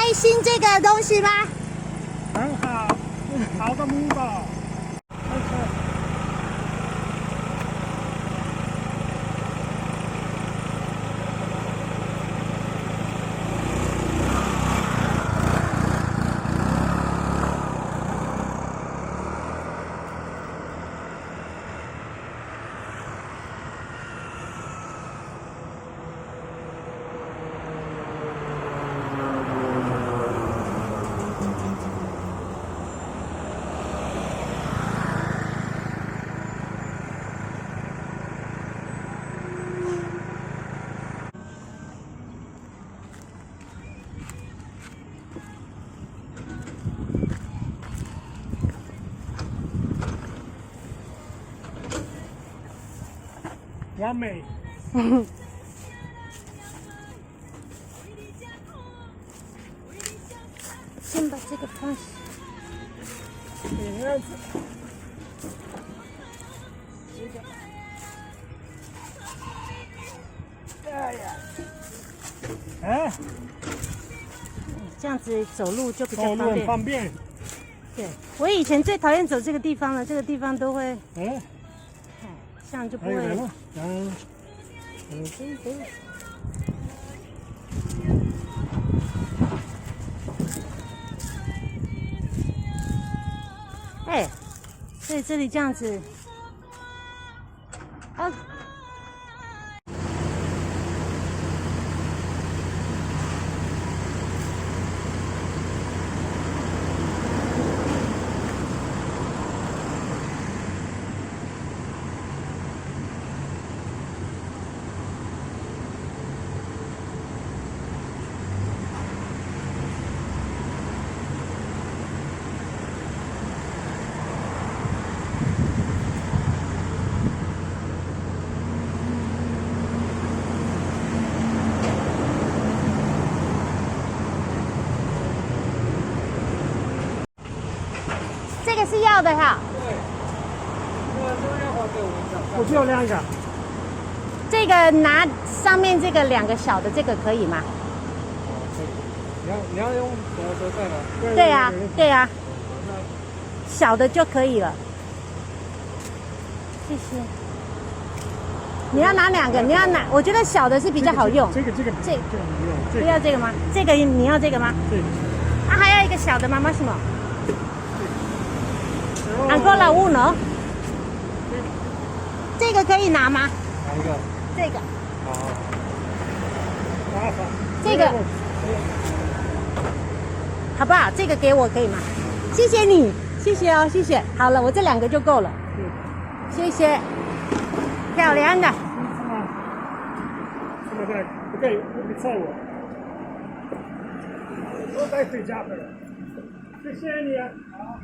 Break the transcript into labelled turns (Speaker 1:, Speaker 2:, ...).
Speaker 1: 爱心这个东西吗？
Speaker 2: 很好，好的母狗。完美。
Speaker 1: 先把这个放下。
Speaker 2: 这样子。哎呀！哎，
Speaker 1: 这样子走路就比较
Speaker 2: 走路很
Speaker 1: 方便。
Speaker 2: 方便。
Speaker 1: 对，我以前最讨厌走这个地方了，这个地方都会，
Speaker 2: 哎，
Speaker 1: 这样就不会。
Speaker 2: 还有人了，
Speaker 1: 哎，所以这里这样子，啊。这个是要的哈。
Speaker 2: 对，这要还给我一下。我就要两个。
Speaker 1: 这个拿上面这个2个小的，这个可以吗？
Speaker 2: 你要用什么车带吗？
Speaker 1: 对呀，对呀，小的就可以了。谢谢。你要拿2个，你要拿，我觉得小的是比较好用。
Speaker 2: 这个不用。
Speaker 1: 不要这个吗？这个你要这个吗？
Speaker 2: 对。
Speaker 1: 啊，还要一个小的吗？为什么？Ancora uno。这个可以拿吗？
Speaker 2: 哪一个？
Speaker 1: 这个。
Speaker 2: 麻烦。
Speaker 1: 这个。好不好？这个给我可以吗？谢谢你，谢谢哦，谢谢。好了，我这2个就够了。谢谢。漂亮的。
Speaker 2: 这么快？不可以，你载我。我带回家的。谢谢你啊。好。